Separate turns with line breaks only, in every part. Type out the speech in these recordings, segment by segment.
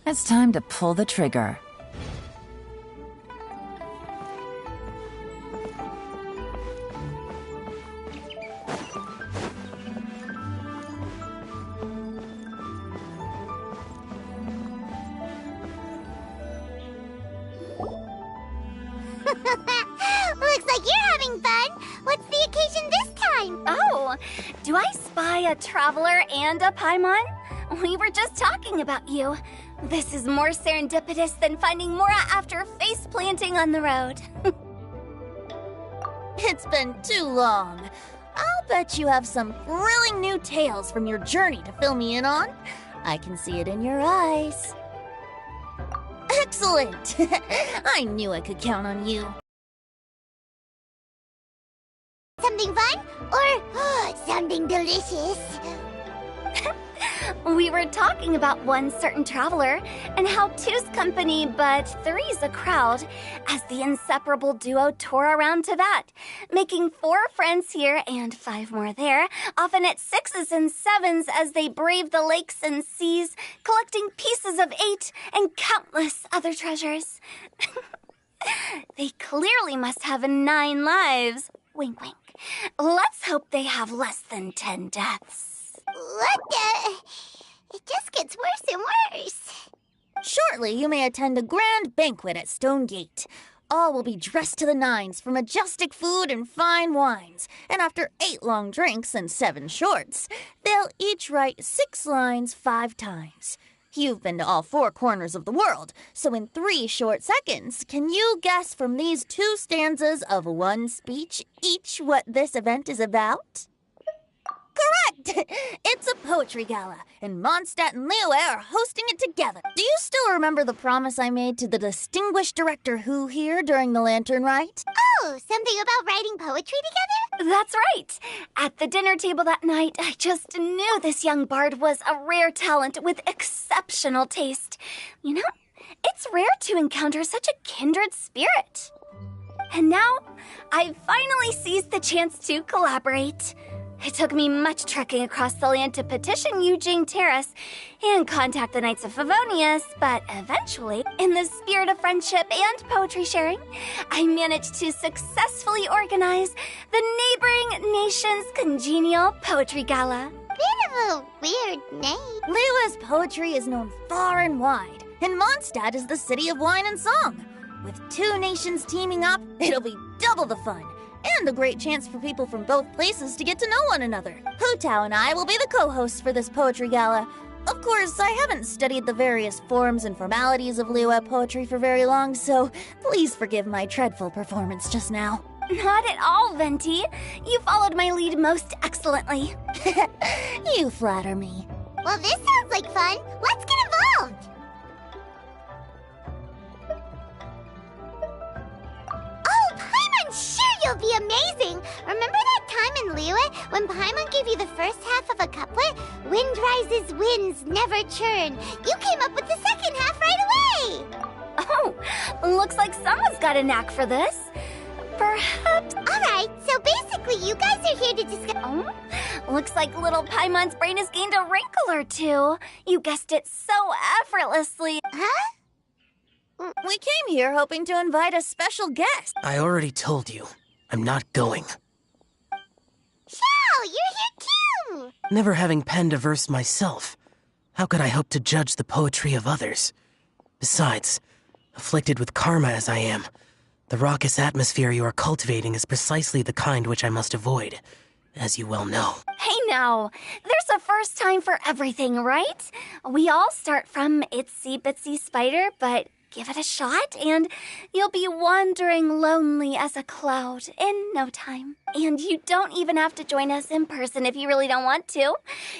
It's time to pull the trigger.
Looks like you're having fun. What's the occasion this time?
Oh, do I spy a traveler and a Paimon? We were just talking about you. This is more serendipitous than finding Mora after face planting on the road.
It's been too long. I'll bet you have some thrilling new tales from your journey to fill me in on. I can see it in your eyes. Excellent! I knew I could count on you. Something fun? Or something delicious?
We were talking about one certain traveler and how two's company but three's a crowd as the inseparable duo tore around Teyvat, making 4 friends here and 5 more there, often at 6s and 7s as they braved the lakes and seas, collecting pieces of 8 and countless other treasures. They clearly must have 9 lives. Wink, wink. Let's hope they have less than 10 deaths.
What the? It just gets worse and worse. Shortly, you may attend a grand banquet at Stone Gate. All will be dressed to the nines for majestic food and fine wines. And after 8 long drinks and 7 shorts, they'll each write 6 lines 5 times. You've been to all 4 corners of the world, so in 3 short seconds, can you guess from these 2 stanzas of 1 speech each what this event is about? Correct! It's a poetry gala, and Mondstadt and Liyue are hosting it together. Do you still remember the promise I made to the distinguished director Hu here during the Lantern Rite? Oh, something about writing poetry together?
That's right. At the dinner table that night, I just knew this young bard was a rare talent with exceptional taste. You know, it's rare to encounter such a kindred spirit. And now, I've finally seized the chance to collaborate. It took me much trekking across the land to petition Eugene Terrace and contact the Knights of Favonius, but eventually, in the spirit of friendship and poetry sharing, I managed to successfully organize the neighboring nation's congenial poetry gala.
Bit of a weird name. Liyue's poetry is known far and wide, and Mondstadt is the city of wine and song. With 2 nations teaming up, it'll be double the fun. And a great chance for people from both places to get to know one another. Hu Tao and I will be the co-hosts for this poetry gala. Of course, I haven't studied the various forms and formalities of Liyue poetry for very long, so please forgive my dreadful performance just now.
Not at all, Venti. You followed my lead most excellently.
You flatter me. Well, this sounds like fun. Let's get involved! Oh, Paimon, sure you'll be amazing! Remember that time in Liyue when Paimon gave you the first half of a couplet? Wind rises, winds never churn. You came up with the second half right away!
Oh, looks like someone's got a knack for this. Perhaps...
Alright, so basically you guys are here to discuss...
Oh, looks like little Paimon's brain has gained a wrinkle or 2. You guessed it so effortlessly.
Huh?
We came here hoping to invite a special guest.
I already told you. I'm not going.
Xiao, you're here too!
Never having penned a verse myself, how could I hope to judge the poetry of others? Besides, afflicted with karma as I am, the raucous atmosphere you are cultivating is precisely the kind which I must avoid, as you well know.
Hey now, there's a first time for everything, right? We all start from itsy bitsy spider, but give it a shot and you'll be wandering lonely as a cloud in no time. And you don't even have to join us in person if you really don't want to.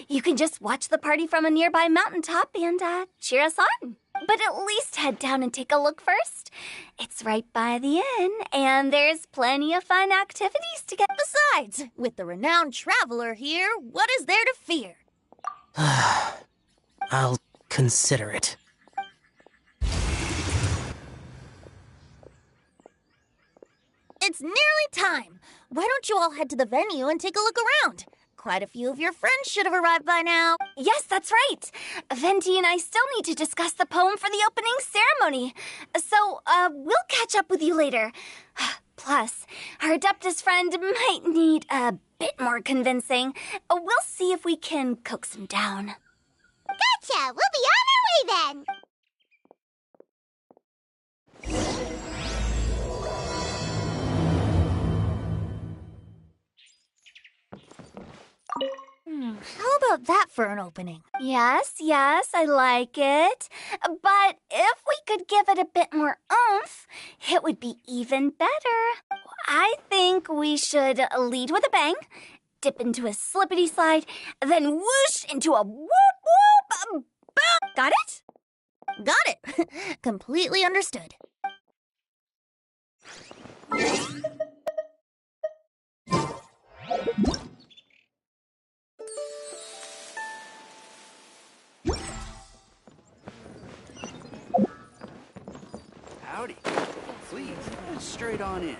You can just watch the party from a nearby mountaintop and cheer us on. But at least head down and take a look first. It's right by the inn, and there's plenty of fun activities to get.
Besides, with the renowned traveler here, what is there to fear?
I'll consider it.
It's nearly time. Why don't you all head to the venue and take a look around? Quite a few of your friends should have arrived by now.
Yes, that's right. Venti and I still need to discuss the poem for the opening ceremony. So, we'll catch up with you later. Plus, our Adeptus friend might need a bit more convincing. We'll see if we can coax him down.
Gotcha! We'll be on our way then! How about that for an opening?
Yes, I like it. But if we could give it a bit more oomph, it would be even better. I think we should lead with a bang, dip into a slippity slide, then whoosh into a whoop whoop boom. Got it?
Got it. Completely understood.
Howdy. Please, straight on in.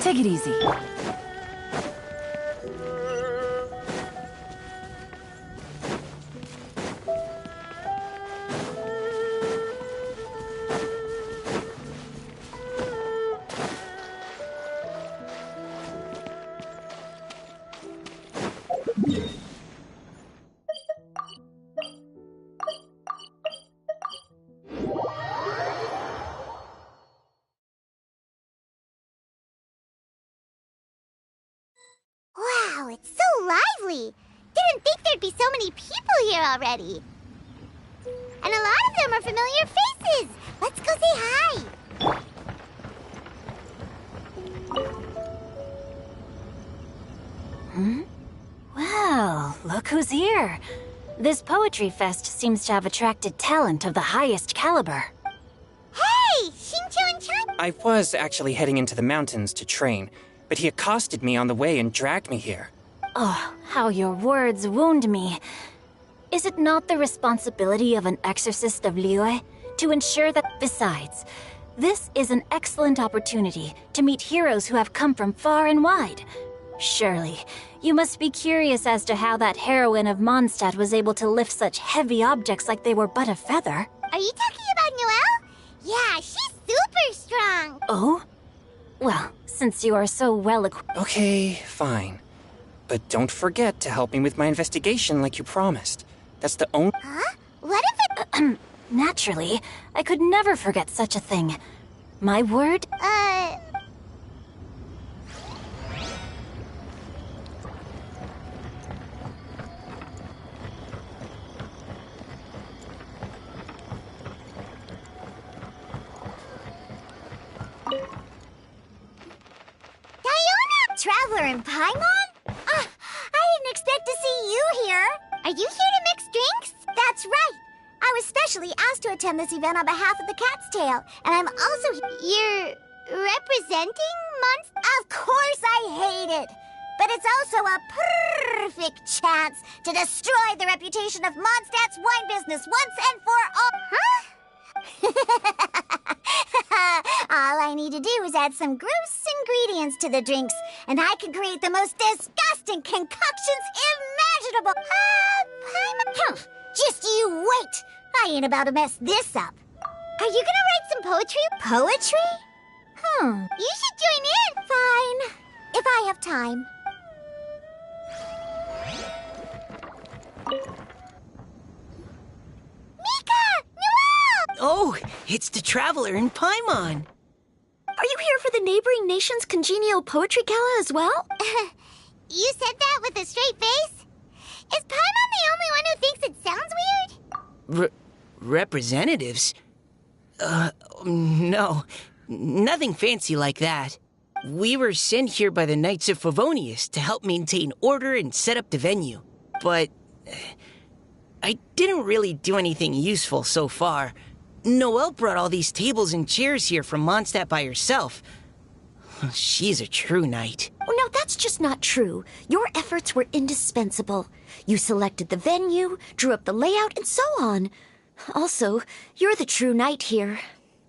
Take it easy.
Wow, it's so lively! Didn't think there'd be so many people here already. And a lot of them are familiar faces! Let's go say hi!
Well, look who's here. This poetry fest seems to have attracted talent of the highest caliber.
Hey! Shincho and Chan!
I was actually heading into the mountains to train, but he accosted me on the way and dragged me here.
Oh, how your words wound me. Is it not the responsibility of an exorcist of Liyue to ensure that... Besides, this is an excellent opportunity to meet heroes who have come from far and wide. Surely, you must be curious as to how that heroine of Mondstadt was able to lift such heavy objects like they were but a feather.
Are you talking about Noelle? Yeah, she's super strong!
Oh? Well, since you are so well equipped...
Okay, fine. But don't forget to help me with my investigation like you promised. That's the only...
Huh? What if it...
Naturally, I could never forget such a thing. My word?
Traveler in Paimon? I didn't expect to see you here. Are you here to mix drinks? That's right. I was specially asked to attend this event on behalf of the Cat's Tail, and I'm also... You're representing Of course I hate it. But it's also a perfect chance to destroy the reputation of Mondstadt's wine business once and for all. Huh? All I need to do is add some gross ingredients to the drinks, and I can create the most disgusting concoctions imaginable. right! I ain't about to mess this up. Are you gonna write some poetry? Poetry? You should join in. Fine. If I have time. Mika! Noelle!
Oh, it's the Traveler in Paimon.
Are you here for the neighboring nation's congenial poetry gala as well?
You said that with a straight face? Is Paimon the only one who thinks it sounds weird?
Representatives? No. Nothing fancy like that. We were sent here by the Knights of Favonius to help maintain order and set up the venue. But I didn't really do anything useful so far. Noelle brought all these tables and chairs here from Mondstadt by herself. She's a true knight.
Oh, no, that's just not true. Your efforts were indispensable. You selected the venue, drew up the layout, and so on. Also, you're the true knight here.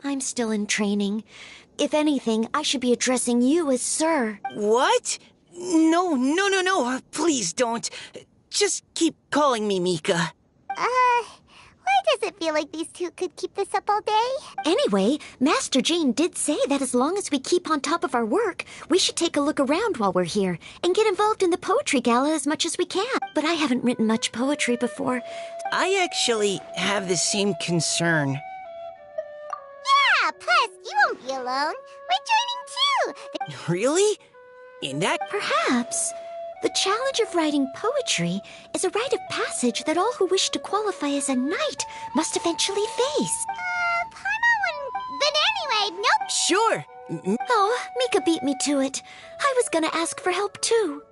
I'm still in training. If anything, I should be addressing you as Sir.
What? No. Please don't. Just keep calling me Mika.
Why does it feel like these two could keep this up all day?
Anyway, Master Jane did say that as long as we keep on top of our work, we should take a look around while we're here and get involved in the poetry gala as much as we can. But I haven't written much poetry before.
I actually have the same concern.
Yeah, plus, you won't be alone. We're joining too.
Really? In that...
Perhaps. The challenge of writing poetry is a rite of passage that all who wish to qualify as a knight must eventually face.
Paimon wouldn't... But anyway, nope.
Sure.
Oh, Mika beat me to it. I was gonna ask for help too.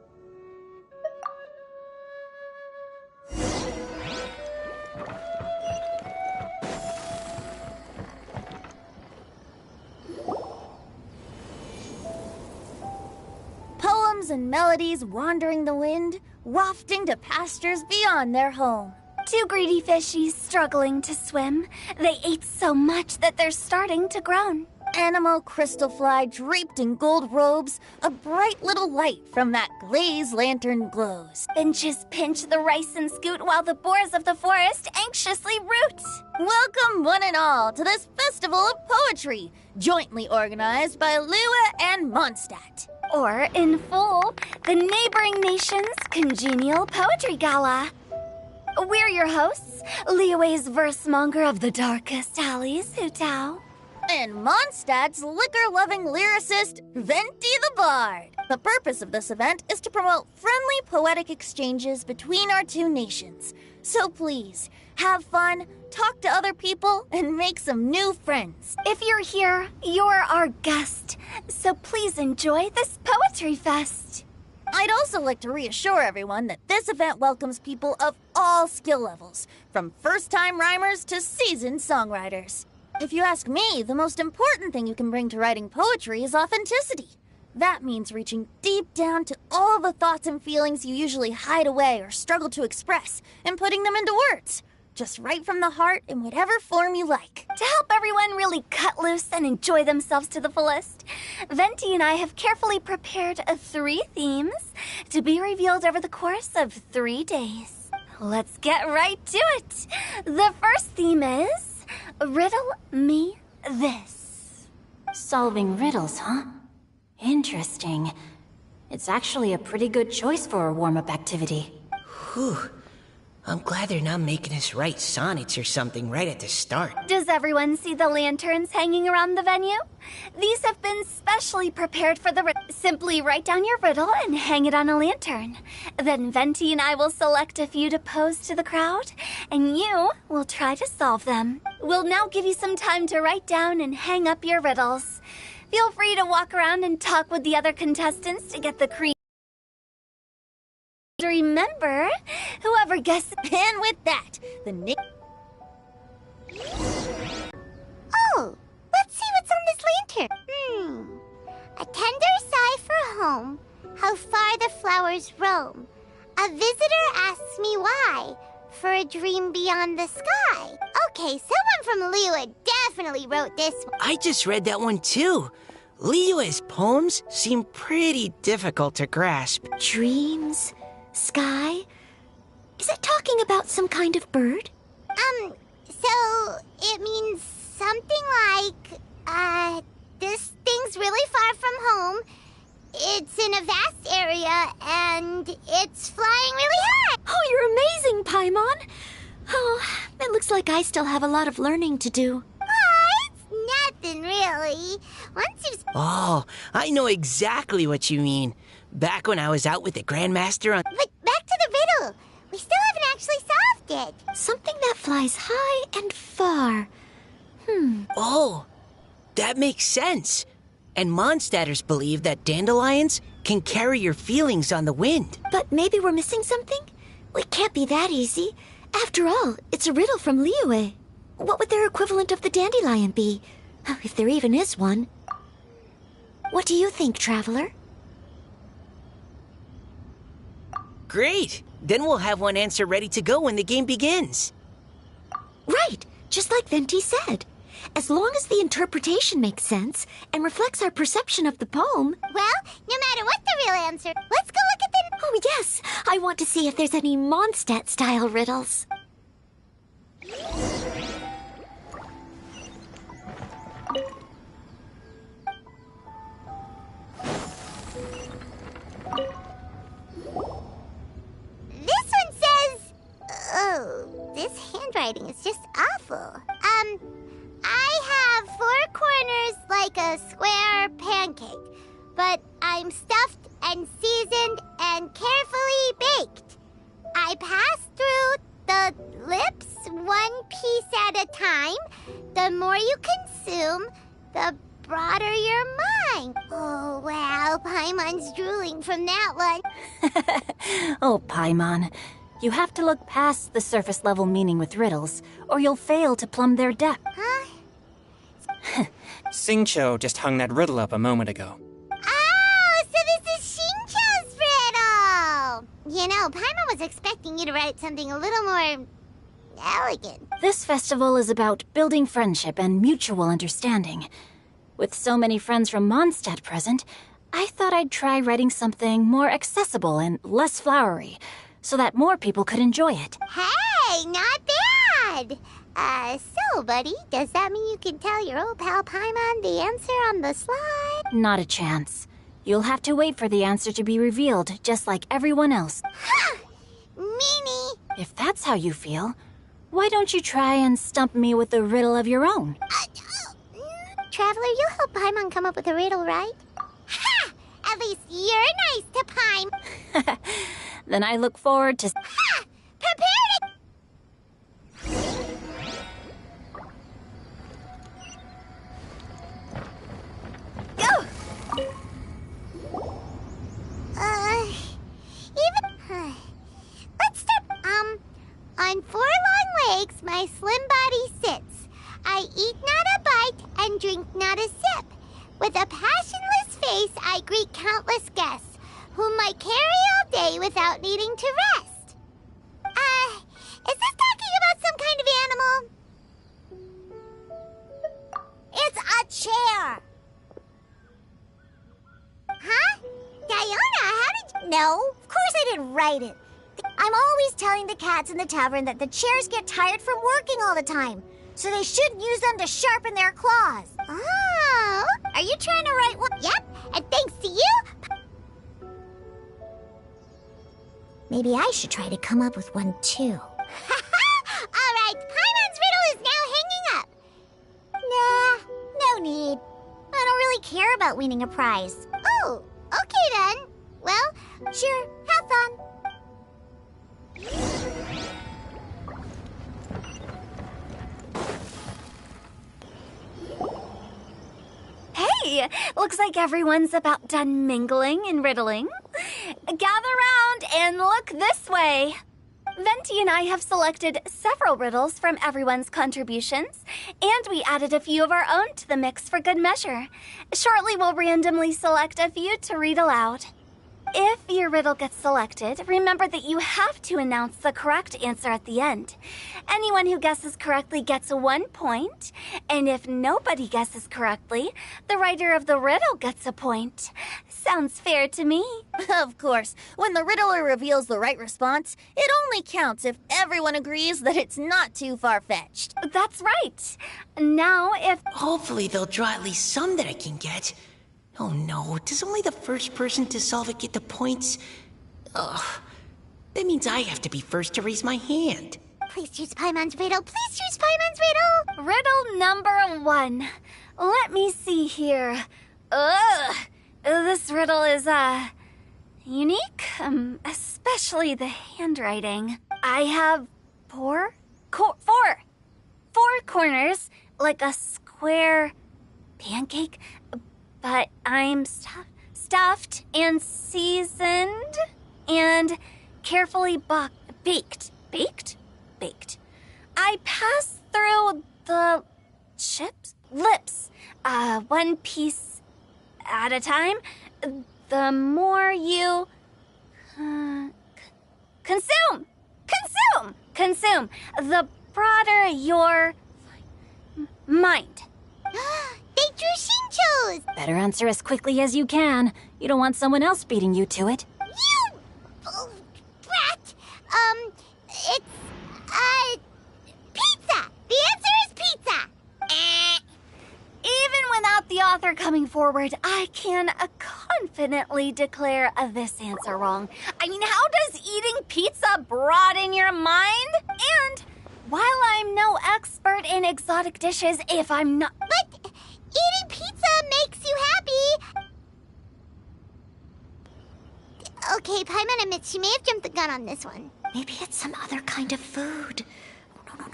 Poems and melodies wandering the wind, wafting to pastures beyond their home.
Two greedy fishies struggling to swim. They ate so much that they're starting to groan.
Animal crystal fly draped in gold robes, a bright little light from that glazed lantern glows.
Finches pinch the rice and scoot while the boars of the forest anxiously root.
Welcome, one and all, to this festival of poetry, jointly organized by Liyue and Mondstadt.
Or, in full, the neighboring nation's congenial poetry gala. We're your hosts, Liyue's verse-monger of the darkest alleys, Hutao.
And Mondstadt's liquor-loving lyricist, Venti the Bard. The purpose of this event is to promote friendly poetic exchanges between our two nations. So please, have fun, talk to other people, and make some new friends.
If you're here, you're our guest, so please enjoy this poetry fest.
I'd also like to reassure everyone that this event welcomes people of all skill levels, from first-time rhymers to seasoned songwriters. If you ask me, the most important thing you can bring to writing poetry is authenticity. That means reaching deep down to all the thoughts and feelings you usually hide away or struggle to express, and putting them into words. Just right from the heart in whatever form you like.
To help everyone really cut loose and enjoy themselves to the fullest, Venti and I have carefully prepared 3 themes to be revealed over the course of 3 days. Let's get right to it. The first theme is Riddle Me This.
Solving riddles, huh? Interesting. It's actually a pretty good choice for a warm-up activity.
Whew. I'm glad they're not making us write sonnets or something right at the start.
Does everyone see the lanterns hanging around the venue? These have been specially prepared for the Simply write down your riddle and hang it on a lantern. Then Venti and I will select a few to pose to the crowd, and you will try to solve them. We'll now give you some time to write down and hang up your riddles. Feel free to walk around and talk with the other contestants to get the cream. Remember, whoever guesses...
And with that, the nick...
Oh, let's see what's on this lantern. A tender sigh for home, how far the flowers roam. A visitor asks me why, for a dream beyond the sky. Okay, someone from Liyue definitely wrote this one.
I just read that one too. Liyue's poems seem pretty difficult to grasp.
Dreams? Sky? Is it talking about some kind of bird?
So it means something like, this thing's really far from home. It's in a vast area, and it's flying really high.
Oh, you're amazing, Paimon. Oh, it looks like I still have a lot of learning to do.
It's nothing, really. Once you've...
Oh, I know exactly what you mean. Back when I was out with the Grandmaster on...
But back to the riddle. We still haven't actually solved it.
Something that flies high and far.
Oh, that makes sense. And Mondstadters believe that dandelions can carry your feelings on the wind.
But maybe we're missing something? Well, it can't be that easy. After all, it's a riddle from Liyue. What would their equivalent of the dandelion be? If there even is one. What do you think, Traveler?
Great! Then we'll have one answer ready to go when the game begins.
Right, just like Venti said. As long as the interpretation makes sense and reflects our perception of the poem.
Well, no matter what the real answer, let's go look at the...
Oh, yes, I want to see if there's any Mondstadt-style riddles.
This one says... Oh, this handwriting is just awful. I have 4 corners like a square pancake, but I'm stuffed and seasoned and carefully baked. I pass through the lips one piece at a time. The more you consume, the broader your mind. Oh, wow, Paimon's drooling from that one.
Oh, Paimon. You have to look past the surface-level meaning with riddles, or you'll fail to plumb their depth.
Huh?
Xingqiu just hung that riddle up a moment ago.
Oh, so this is Xingqiu's riddle! You know, Paimon was expecting you to write something a little more... elegant.
This festival is about building friendship and mutual understanding. With so many friends from Mondstadt present, I thought I'd try writing something more accessible and less flowery, so that more people could enjoy it.
Hey, not bad! So, buddy, does that mean you can tell your old pal Paimon the answer on the slide?
Not a chance. You'll have to wait for the answer to be revealed, just like everyone else.
Ha! Meanie!
If that's how you feel, why don't you try and stump me with a riddle of your own?
Traveler, you'll help Paimon come up with a riddle, right? Ha! At least you're nice to Paimon.
Then I look forward to...
Ha! Prepare to... Go! Let's start... On 4 long legs, my slim body sits. I eat not a bite and drink not a sip. With a passionless face, I greet countless guests, whom I carry all day without needing to rest. Is this talking about some kind of animal? It's a chair. Huh? Diona, how did you... No, of course I didn't write it. I'm always telling the cats in the tavern that the chairs get tired from working all the time, so they shouldn't use them to sharpen their claws. Oh, are you trying to write one? Yep, and thanks to you... Maybe I should try to come up with one, too. All right, Paimon's riddle is now hanging up. Nah, no need. I don't really care about winning a prize. Oh, okay then. Well, sure, have fun.
Hey, looks like everyone's about done mingling and riddling. Gather round and look this way. Venti and I have selected several riddles from everyone's contributions, and we added a few of our own to the mix for good measure. Shortly, we'll randomly select a few to read aloud. If your riddle gets selected, remember that you have to announce the correct answer at the end. Anyone who guesses correctly gets 1 point, and if nobody guesses correctly, the writer of the riddle gets a point. Sounds fair to me.
Of course, when the riddler reveals the right response, it only counts if everyone agrees that it's not too far-fetched.
That's right. Now, if...
Hopefully they'll draw at least some that I can get. Oh no, does only the first person to solve it get the points? Ugh. That means I have to be first to raise my hand.
Please choose Paimon's riddle. Please choose Paimon's riddle.
Riddle number 1. Let me see here. Ugh. This riddle is, unique. Especially the handwriting. I have four corners, like a square pancake, but I'm stuffed and seasoned and carefully baked. Baked. I pass through the lips, one piece at a time. The more you consume, the broader your mind.
They drew Shinchos!
Better answer as quickly as you can. You don't want someone else beating you to it.
You brat! It's, pizza! The answer is pizza!
Even without the author coming forward, I can confidently declare this answer wrong. I mean, how does eating pizza broaden your mind? And while I'm no expert in exotic dishes, if I'm not...
But eating pizza makes you happy! Okay, Paimon admits she may have jumped the gun on this one.
Maybe it's some other kind of food.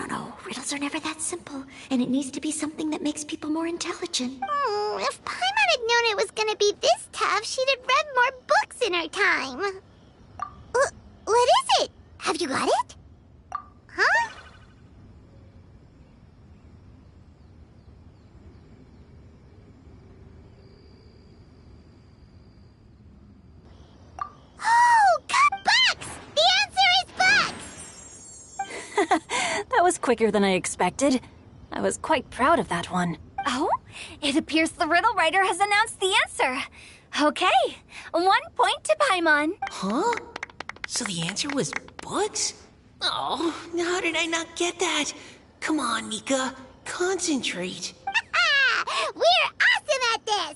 No. Riddles are never that simple, and it needs to be something that makes people more intelligent.
If Paimon had known it was gonna be this tough, she'd have read more books in her time. What is it? Have you got it? Huh? Oh, cut bucks! The answer is bucks!
That was quicker than I expected. I was quite proud of that one.
Oh, it appears the riddle writer has announced the answer. Okay, 1 point to Paimon.
Huh? So the answer was bugs? Oh, how did I not get that? Come on, Mika. Concentrate.
We're awesome at this!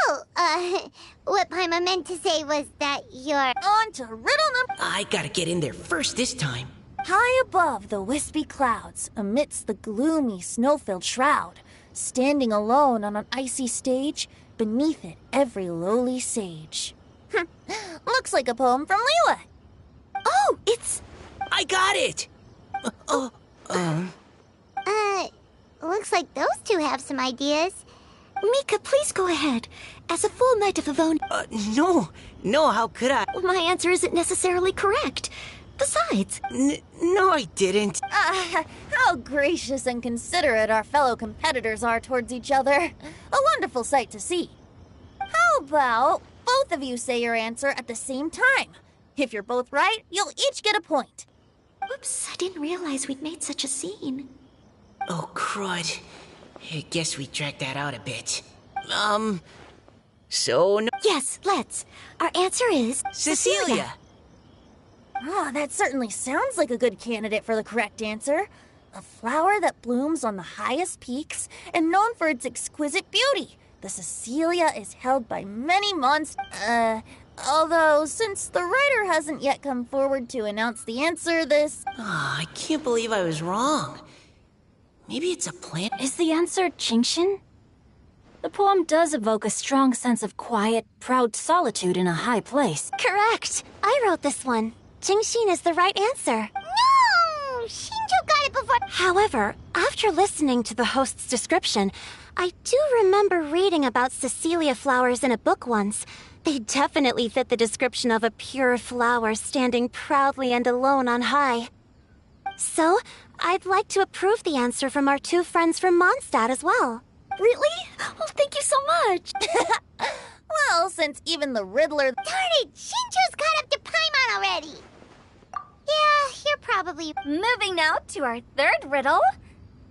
Oh, what Paimon meant to say was that you're...
On to riddle number...
I gotta get in there first this time.
High above the wispy clouds, amidst the gloomy snow-filled shroud, standing alone on an icy stage, beneath it every lowly sage. Looks like a poem from Liyue.
Oh, it's...
I got it!
Looks like those two have some ideas.
Mika, please go ahead. As a full knight of Avon,
No, how could I?
my answer isn't necessarily correct. Besides,
No, I didn't.
How gracious and considerate our fellow competitors are towards each other. A wonderful sight to see. How about both of you say your answer at the same time? If you're both right, you'll each get a point.
whoops, I didn't realize we'd made such a scene.
Oh, crud. I guess we dragged that out a bit. So no...
Yes, let's. Our answer is...
Cecilia!
Oh, that certainly sounds like a good candidate for the correct answer. A flower that blooms on the highest peaks and known for its exquisite beauty. The Cecilia is held by many although since the writer hasn't yet come forward to announce the answer,
I can't believe I was wrong. Maybe it's a plant.
Is the answer Genshin? The poem does evoke a strong sense of quiet, proud solitude in a high place.
Correct. I wrote this one. Genshin is the right answer.
No! Shinjo got it before...
However, after listening to the host's description, I do remember reading about Cecilia flowers in a book once. They definitely fit the description of a pure flower standing proudly and alone on high. So, I'd like to approve the answer from our two friends from Mondstadt as well.
Really? Oh, thank you so much.
Well, since even the Riddler...
Darn it! Shinjo's caught up to Paimon already! Yeah, you're probably...
Moving now to our third riddle.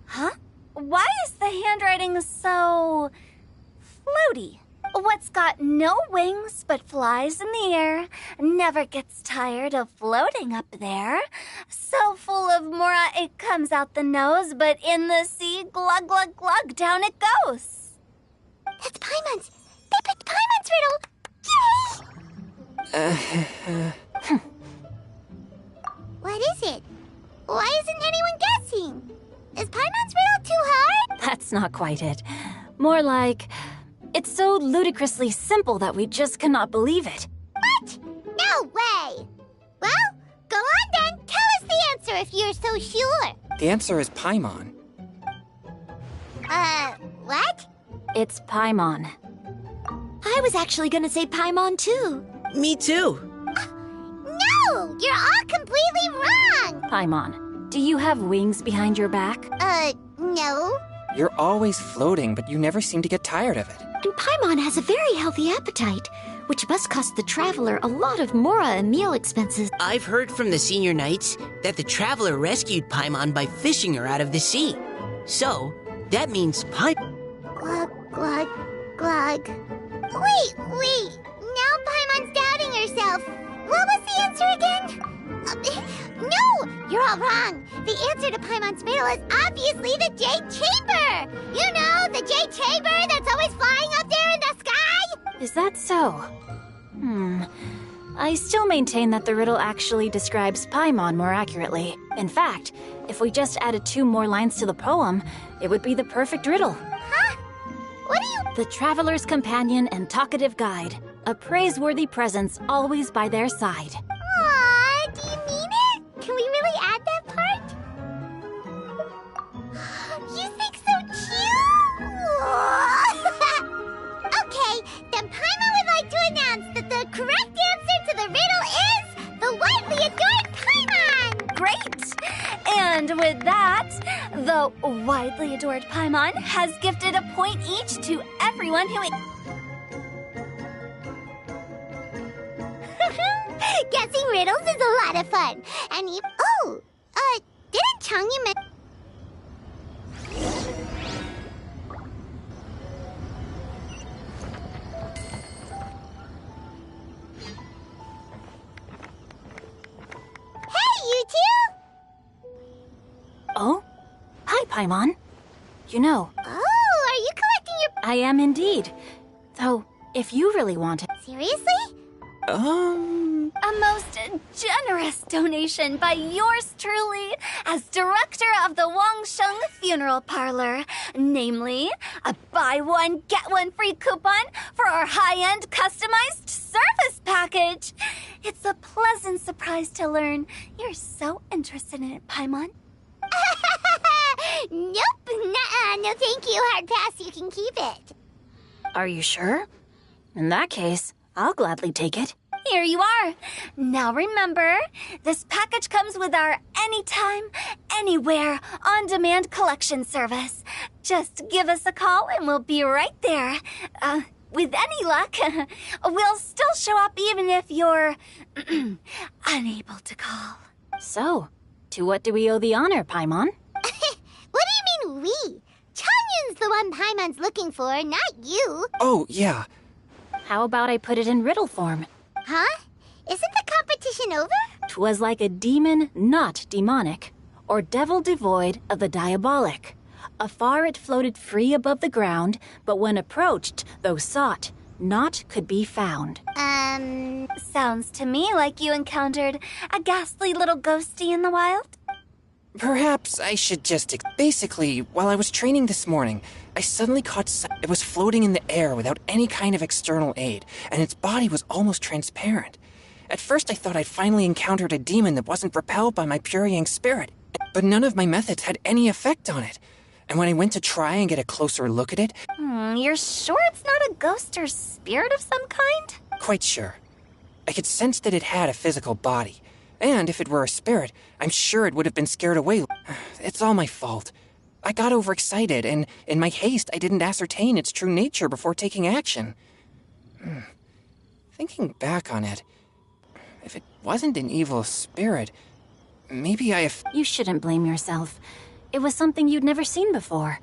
Huh? Why is the handwriting so... floaty? What's got no wings but flies in the air, never gets tired of floating up there. So full of mora it comes out the nose, but in the sea, glug glug glug, down it goes.
That's Paimon's! They picked Paimon's riddle! Yay! What is it? Why isn't anyone guessing? Is Paimon's riddle too hard?
That's not quite it. More like, it's so ludicrously simple that we just cannot believe it.
What? No way! Well, go on then. Tell us the answer if you're so sure.
The answer is Paimon.
What?
It's Paimon.
I was actually gonna say Paimon too.
Me too.
No! You're all completely wrong!
Paimon, do you have wings behind your back?
No.
You're always floating, but you never seem to get tired of it.
And Paimon has a very healthy appetite, which must cost the traveler a lot of mora and meal expenses.
I've heard from the senior knights that the traveler rescued Paimon by fishing her out of the sea. So, that means
Glug, glug, glug. Wait. Now Paimon's doubting herself. What was the answer again? No! You're all wrong. The answer to Paimon's riddle is obviously the Jade Chamber! You know, the Jade Chamber that's always flying up there in the sky?
Is that so? I still maintain that the riddle actually describes Paimon more accurately. In fact, if we just added 2 more lines to the poem, it would be the perfect riddle.
Huh? What do you...
The traveler's companion and talkative guide, a praiseworthy presence always by their side.
Aw, do you mean it? Can we really add that part? You think so too? Okay, then Paimon would like to announce that the correct answer to the riddle is the widely adored Paimon!
Great! And with that, the widely adored Paimon has gifted a point each to everyone who...
Guessing riddles is a lot of fun. And you... Oh! Didn't Changyu mention... Hey, you two!
Oh? Hi, Paimon. You know,
Oh, are you collecting your...
I am indeed. Though, if you really want it...
Seriously?
A most generous donation by yours truly as director of the Wangsheng Funeral Parlor. Namely, a buy one, get one free coupon for our high-end customized service package. It's a pleasant surprise to learn you're so interested in it, Paimon.
Nope, nuh-uh, no thank you, hard pass, you can keep it.
Are you sure? In that case, I'll gladly take it.
Here you are. Now remember, this package comes with our anytime, anywhere, on-demand collection service. Just give us a call and we'll be right there. With any luck, we'll still show up even if you're unable to call.
So, to what do we owe the honor, Paimon?
What do you mean we? Changyun's the one Paimon's looking for, not you.
Oh, yeah.
How about I put it in riddle form?
Huh? Isn't the competition over?
'Twas like a demon not demonic, or devil devoid of the diabolic. Afar it floated free above the ground, but when approached, though sought, naught could be found.
Sounds to me like you encountered a ghastly little ghosty in the wild.
Perhaps I should just... Basically, while I was training this morning, I suddenly caught it was floating in the air without any kind of external aid, and its body was almost transparent. At first I thought I'd finally encountered a demon that wasn't repelled by my Purrying spirit, but none of my methods had any effect on it. And when I went to try and get a closer look at it...
You're sure it's not a ghost or spirit of some kind?
Quite sure. I could sense that it had a physical body. And if it were a spirit, I'm sure it would have been scared away. It's all my fault. I got overexcited, and in my haste, I didn't ascertain its true nature before taking action. Thinking back on it, if it wasn't an evil spirit, maybe I have...
You shouldn't blame yourself. It was something you'd never seen before.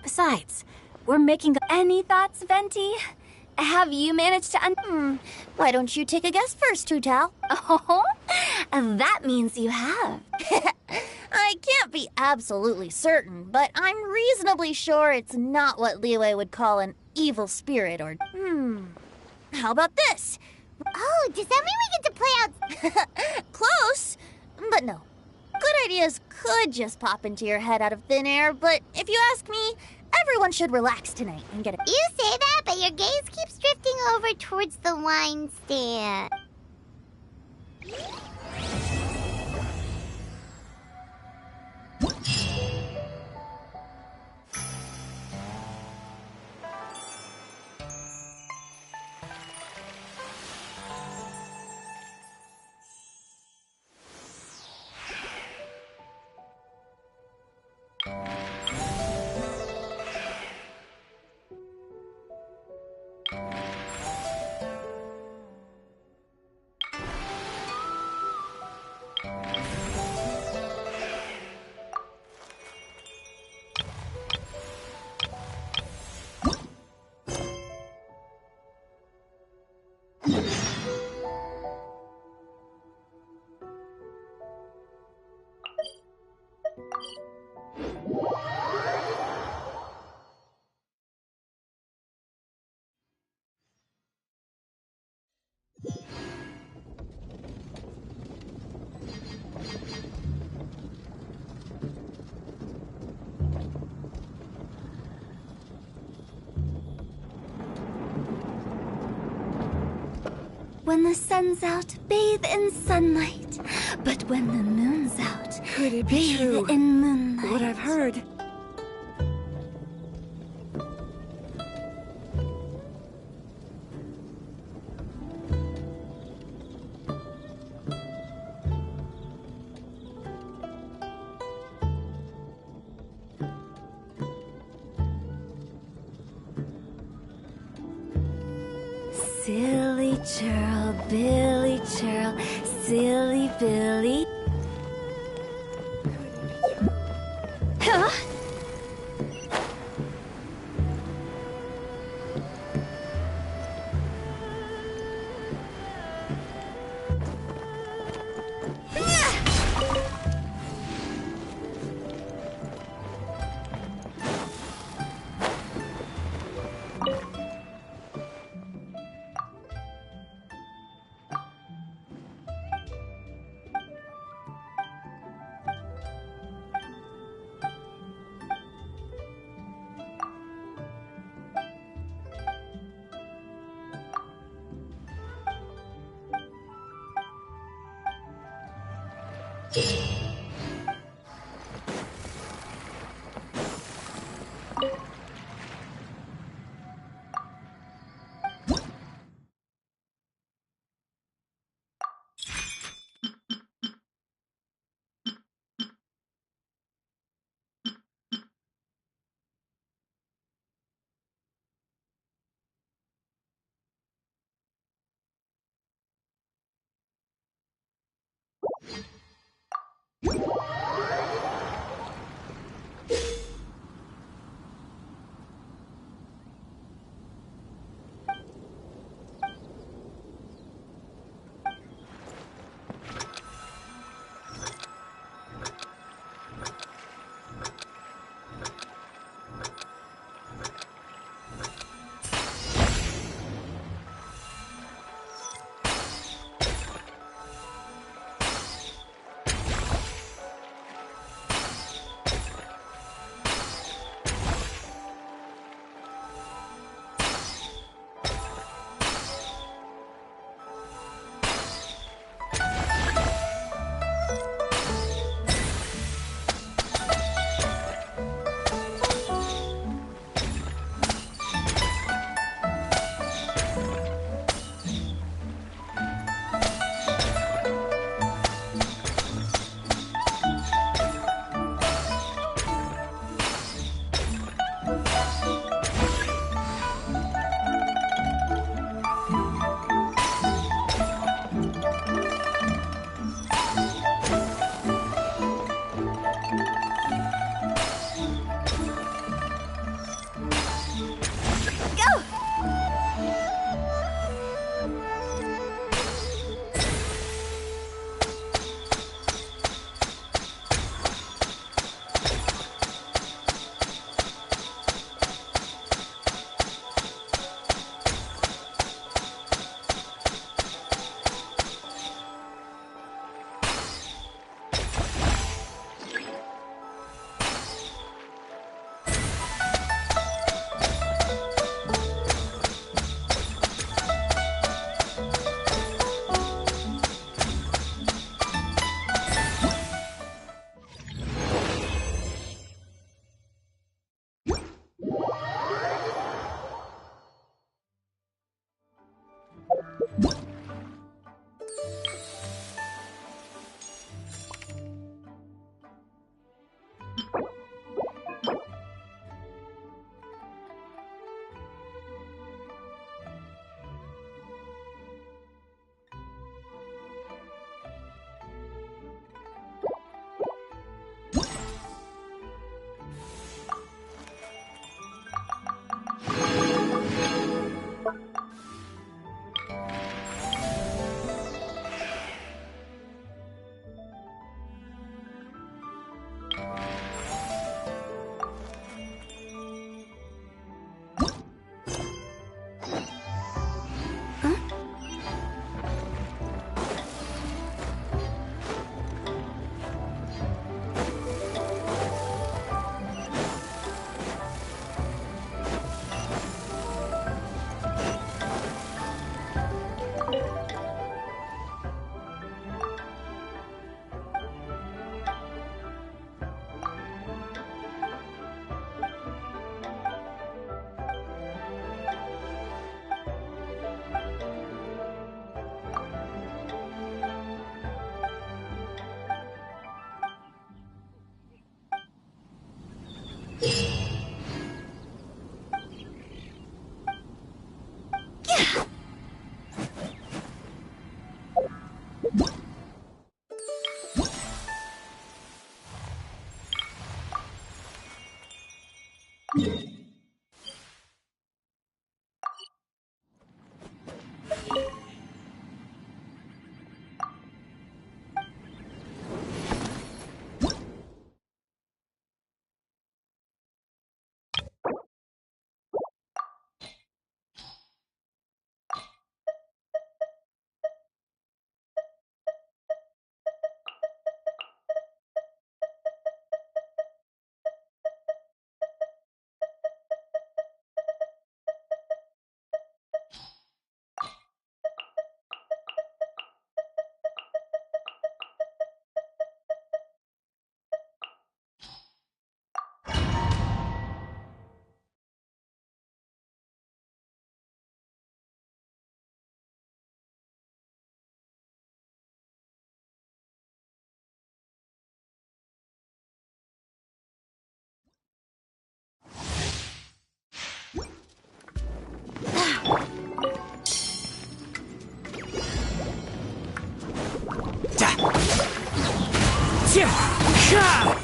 Besides, we're making
Any thoughts, Venti? Have you managed to
Why don't you take a guess first, Tutal?
Oh, that means you have.
I can't be absolutely certain, but I'm reasonably sure it's not what Liyue would call an evil spirit or... How about this?
Oh, does that mean we get to play out?
Close, but no. Good ideas could just pop into your head out of thin air, but if you ask me, everyone should relax tonight and get a...
You say that, but your gaze keeps drifting over towards the wine stand.
When the sun's out, bathe in sunlight. But when the moon's out,
Could it be true?
bathe in moonlight.
What I've heard.
Silly churl, Billy churl, silly Billy. Huh?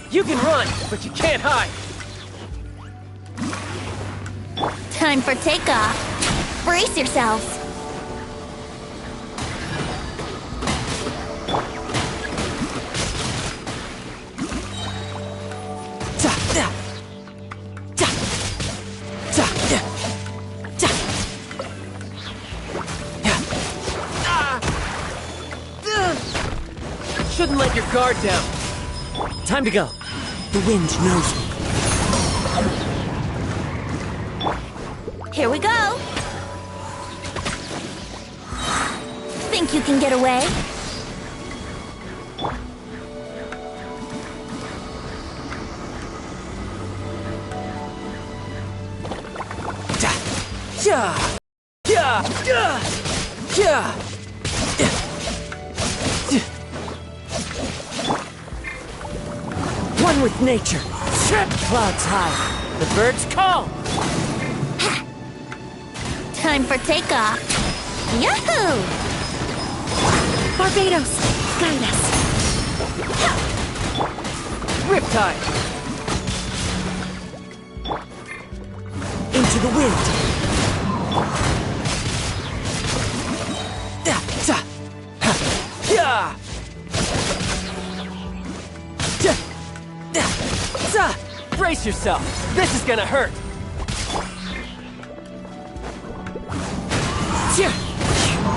You can run, but you can't hide.
Time for takeoff. Brace yourselves.
Shouldn't let your guard down. Time to go. The wind knows me.
Here we go. Think you can get away?
One with nature. Clouds high. The birds call.
Time for takeoff. Yahoo! Barbados, guide us.
Riptide. Into the wind. Brace yourself. This is gonna hurt.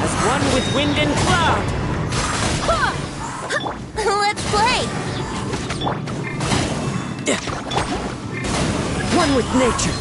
As one with wind and cloud.
Let's play.
One with nature.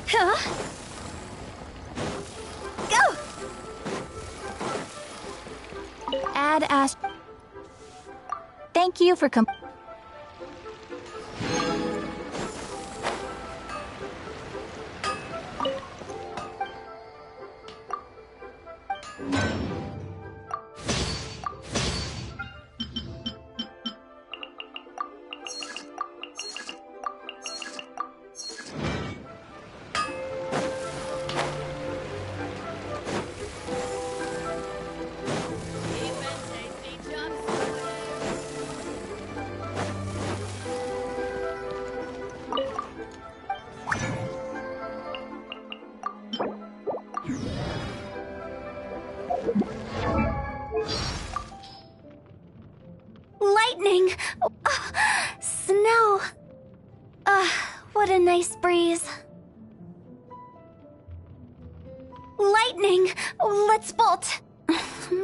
Huh? Go!
Add Ash. Thank you for
Lightning! Snow! What a nice breeze. Lightning! Let's bolt!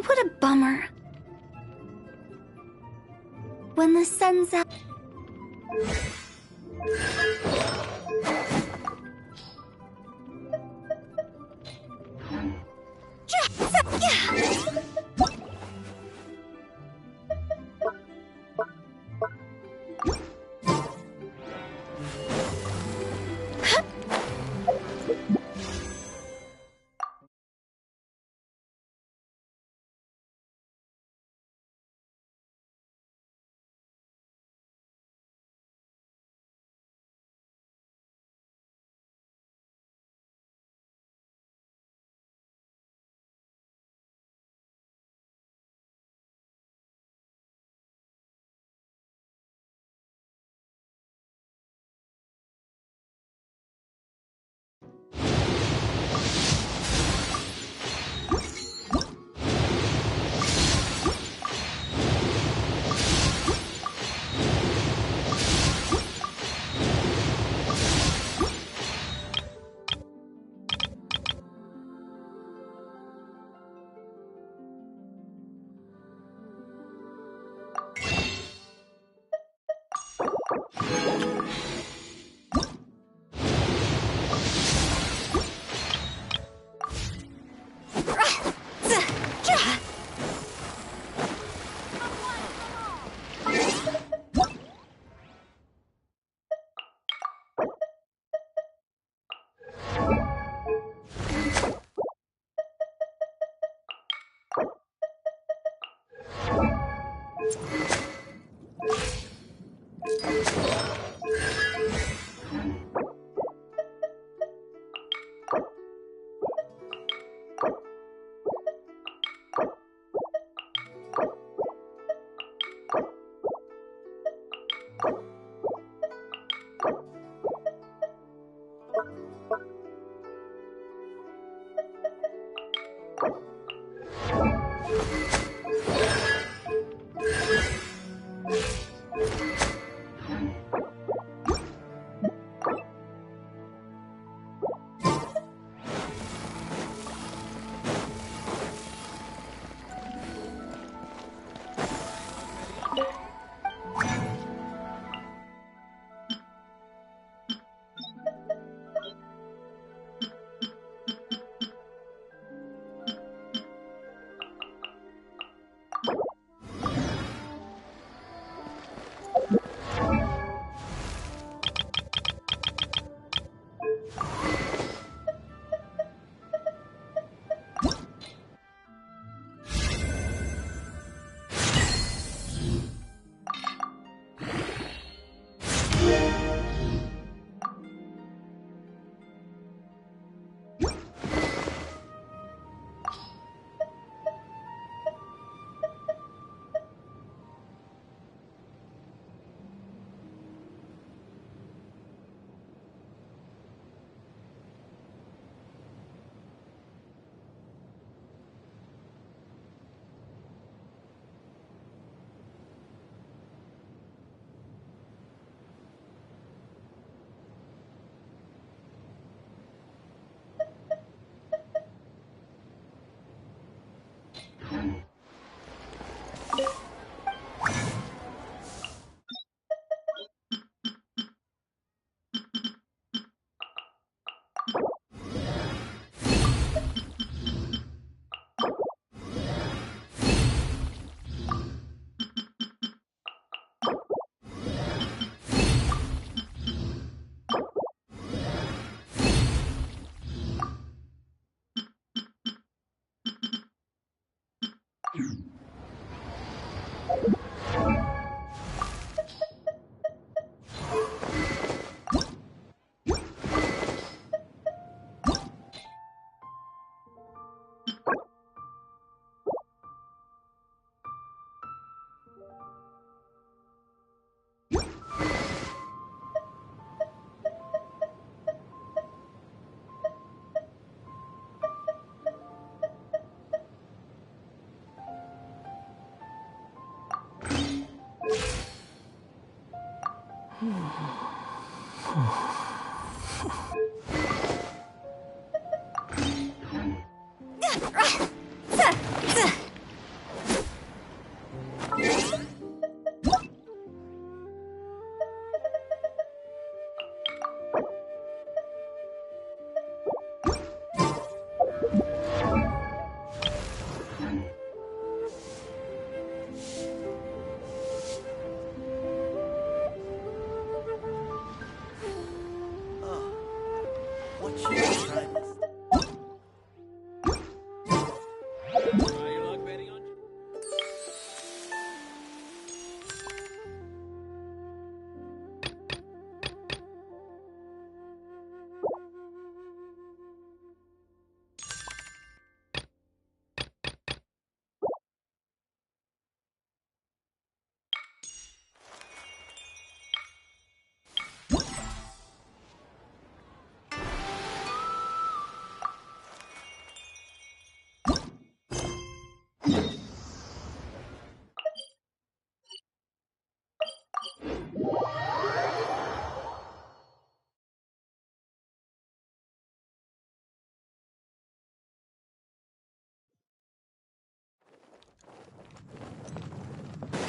What a bummer. When the sun's out...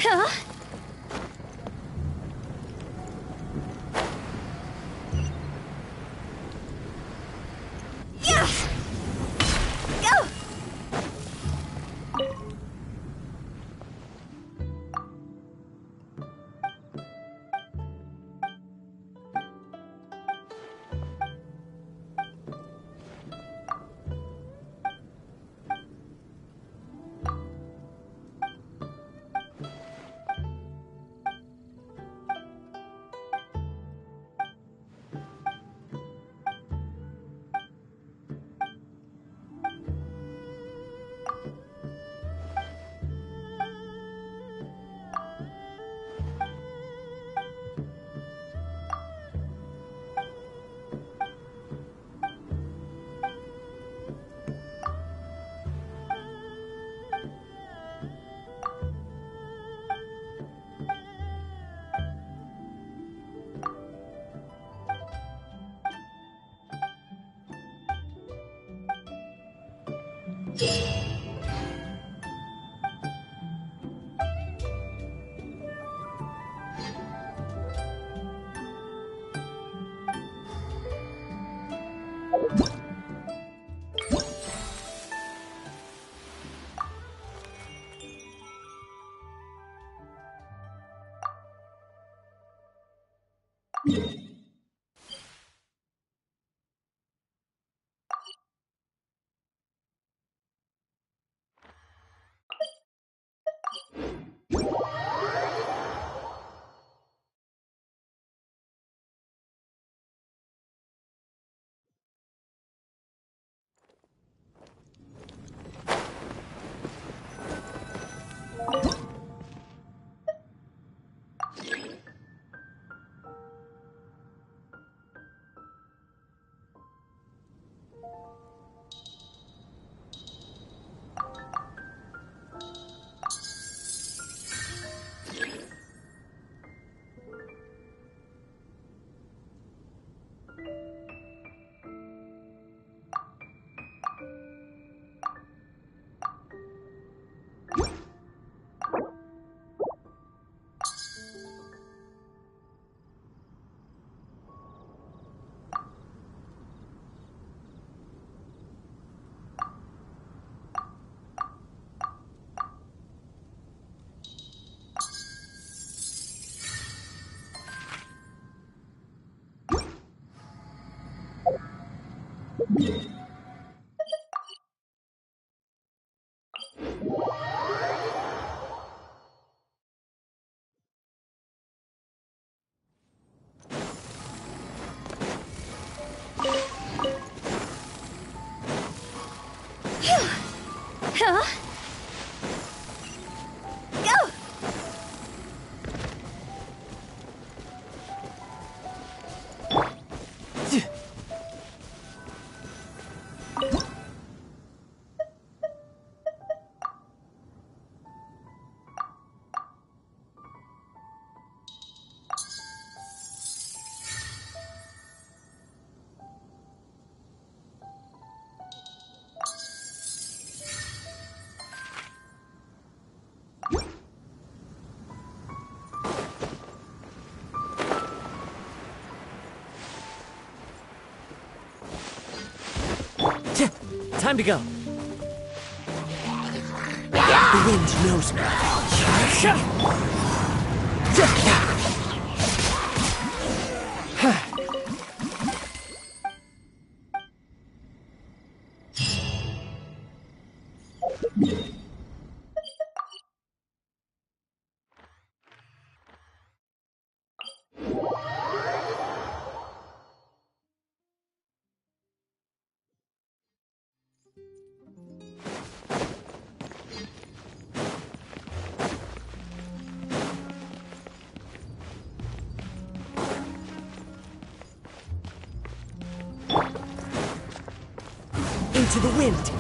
Huh? Yeah! Go! Huh? Go!
Time to go. The wind knows me. Into the wind.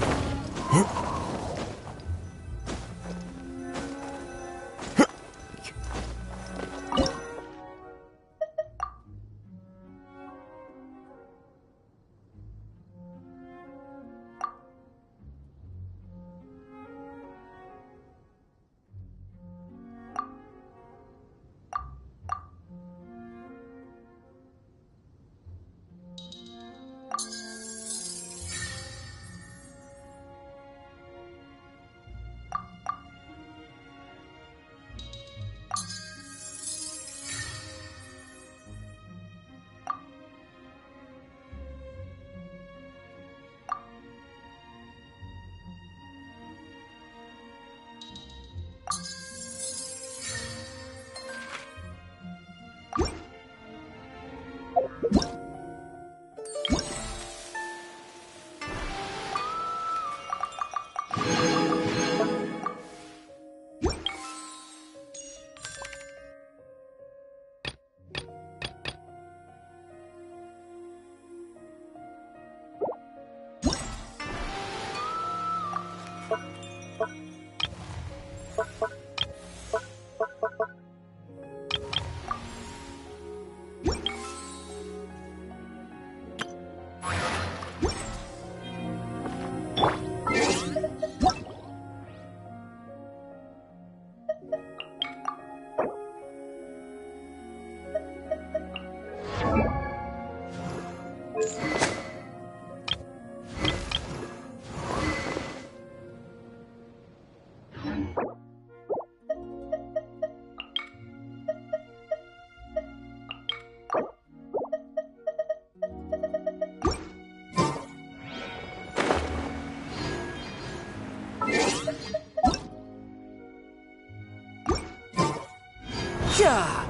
Yeah!